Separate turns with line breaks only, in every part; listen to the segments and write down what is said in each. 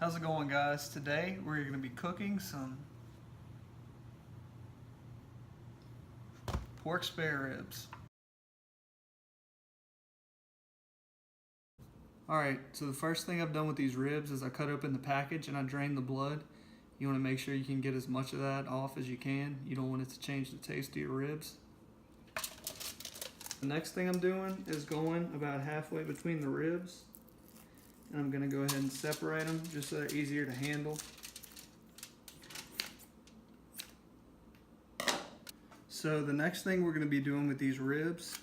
How's it going, guys? Today we're going to be cooking some pork spare ribs. Alright, so the first thing I've done with these ribs is I cut open the package and I drain the blood. You want to make sure you can get as much of that off as you can. You don't want it to change the taste of your ribs. The next thing I'm doing is going about halfway between the ribs. And I'm going to go ahead and separate them just so they're easier to handle. So the next thing we're going to be doing with these ribs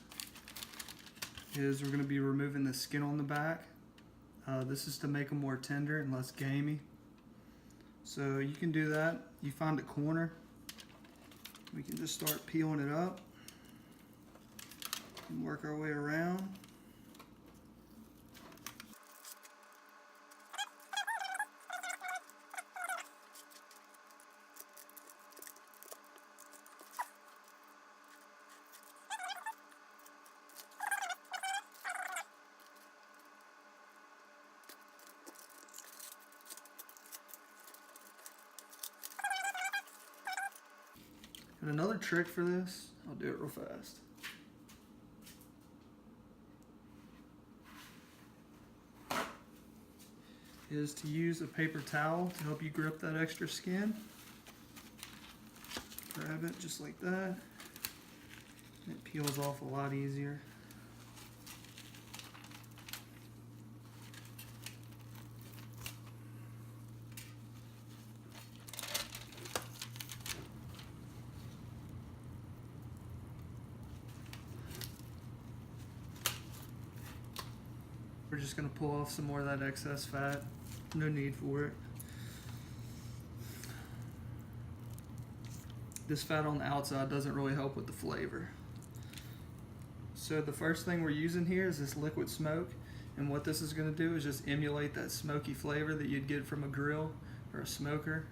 is we're going to be removing the skin on the back. This is to make them more tender and less gamey. So you can do that. You find a corner. We can just start peeling it up and work our way around. And another trick for this, I'll do it real fast. Is to use a paper towel to help you grip that extra skin. Grab it just like that. And it peels off a lot easier. We're just going to pull off some more of that excess fat. No need for it. This fat on the outside doesn't really help with the flavor. So the first thing we're using here is this liquid smoke. And what this is going to do is just emulate that smoky flavor that you'd get from a grill or a smoker.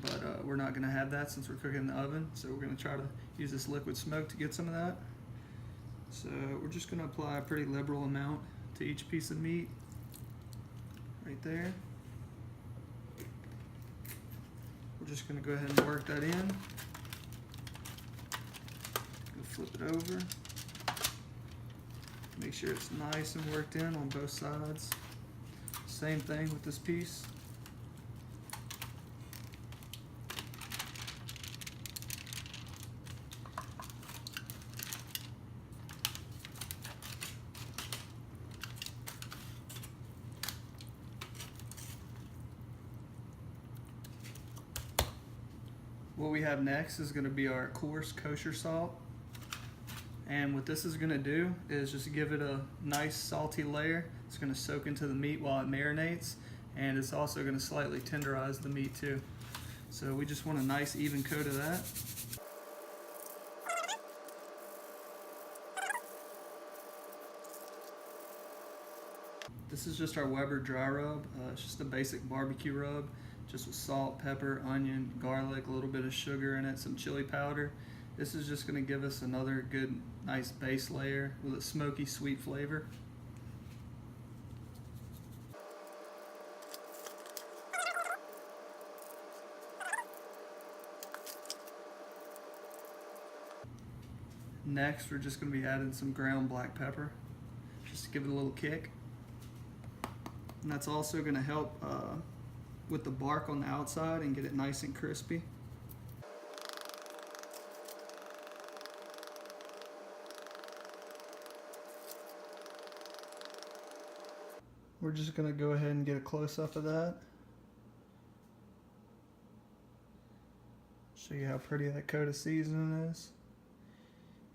But we're not going to have that since we're cooking in the oven. So we're going to try to use this liquid smoke to get some of that. So we're just going to apply a pretty liberal amount to each piece of meat right there. We're just going to go ahead and work that in. Flip it over. Make sure it's nice and worked in on both sides. Same thing with this piece. What we have next is going to be our coarse kosher salt. And what this is going to do is just give it a nice salty layer. It's going to soak into the meat while it marinates, and it's also going to slightly tenderize the meat too. So we just want a nice even coat of that. This is just our Weber Dry Rub. It's just a basic barbecue rub, just with salt, pepper, onion, garlic, a little bit of sugar in it, some chili powder. This is just going to give us another good, nice base layer with a smoky, sweet flavor. Next, we're just going to be adding some ground black pepper, just to give it a little kick. And that's also going to help with the bark on the outside and get it nice and crispy. We're just going to go ahead and get a close-up of that. Show you how pretty that coat of seasoning is.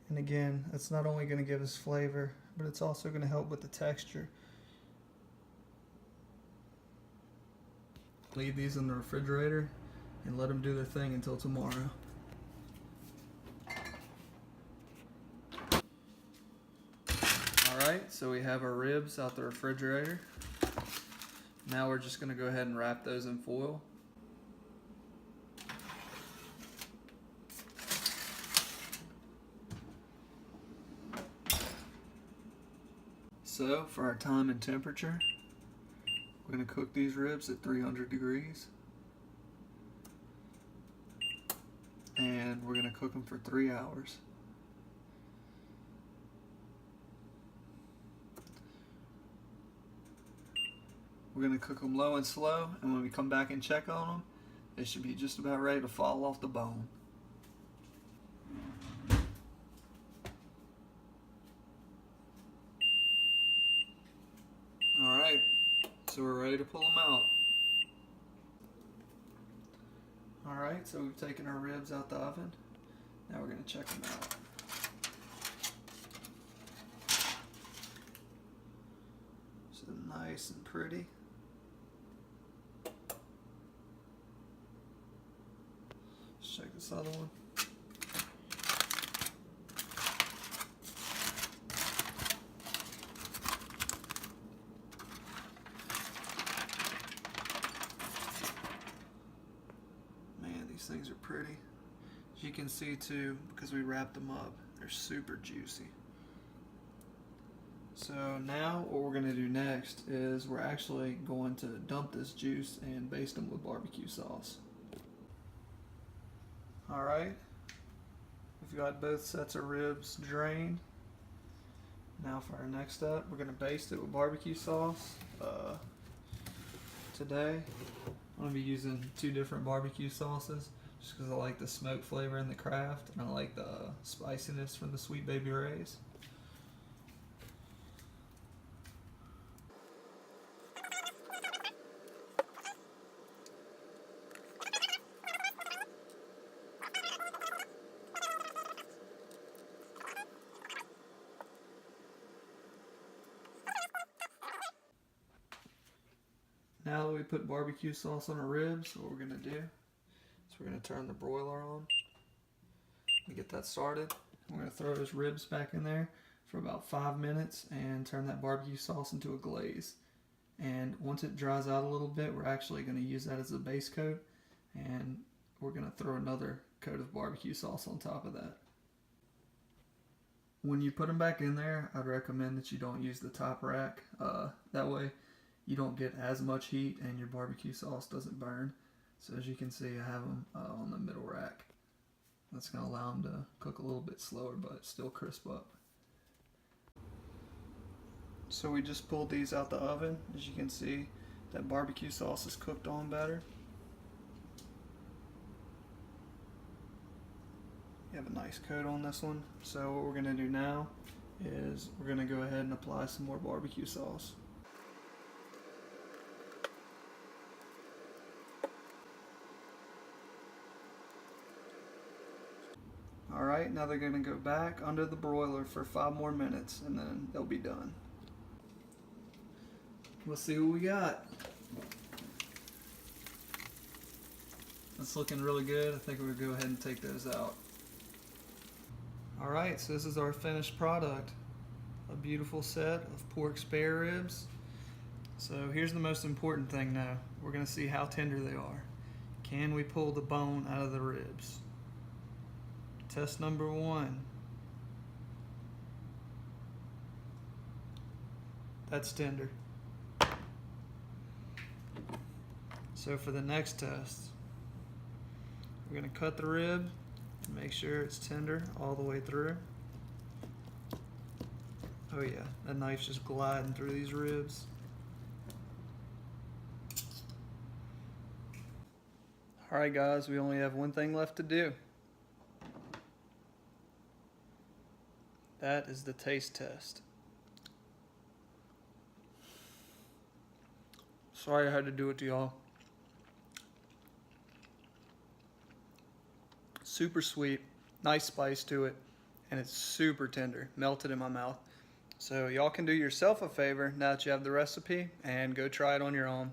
And again, it's not only going to give us flavor, but it's also going to help with the texture. Leave these in the refrigerator and let them do their thing until tomorrow. Alright, so we have our ribs out the refrigerator. Now we're just going to go ahead and wrap those in foil. So for our time and temperature, We're going to cook these ribs at 300 degrees. And we're going to cook them for 3 hours. We're going to cook them low and slow, and when we come back and check on them, they should be just about ready to fall off the bone. Alright, so we're ready to pull them out. Alright, so we've taken our ribs out the oven. Now we're going to check them out. So nice and pretty. Let's check this other one. These things are pretty. As you can see too, because we wrapped them up, they're super juicy. So now what we're going to do next is we're actually going to dump this juice and baste them with barbecue sauce. Alright, we've got both sets of ribs drained. Now for our next step, we're going to baste it with barbecue sauce. Today I'm going to be using 2 different barbecue sauces just because I like the smoke flavor in the Kraft and I like the spiciness from the Sweet Baby Ray's. Now that we put barbecue sauce on our ribs, what we're going to do is we're going to turn the broiler on and get that started. We're going to throw those ribs back in there for about 5 minutes and turn that barbecue sauce into a glaze. And once it dries out a little bit, we're actually going to use that as a base coat, and we're going to throw another coat of barbecue sauce on top of that. When you put them back in there, I'd recommend that you don't use the top rack. That way you don't get as much heat and your barbecue sauce doesn't burn. So as you can see, I have them on the middle rack. That's going to allow them to cook a little bit slower but still crisp up. So we just pulled these out the oven. As you can see, that barbecue sauce is cooked on better. You have a nice coat on this one. So what we're going to do now is we're going to go ahead and apply some more barbecue sauce. Alright, now they're going to go back under the broiler for 5 more minutes and then they'll be done. Let's see what we got. That's looking really good. I think we'll go ahead and take those out. Alright, so this is our finished product. A beautiful set of pork spare ribs. So here's the most important thing now. We're going to see how tender they are. Can we pull the bone out of the ribs? Test number 1. That's tender. So for the next test, we're going to cut the rib and make sure it's tender all the way through. Oh yeah, that knife's just gliding through these ribs. Alright guys, we only have one thing left to do. That is the taste test. Sorry I had to do it to y'all. Super sweet, nice spice to it, and it's super tender, melted in my mouth. So y'all can do yourself a favor now that you have the recipe and go try it on your own.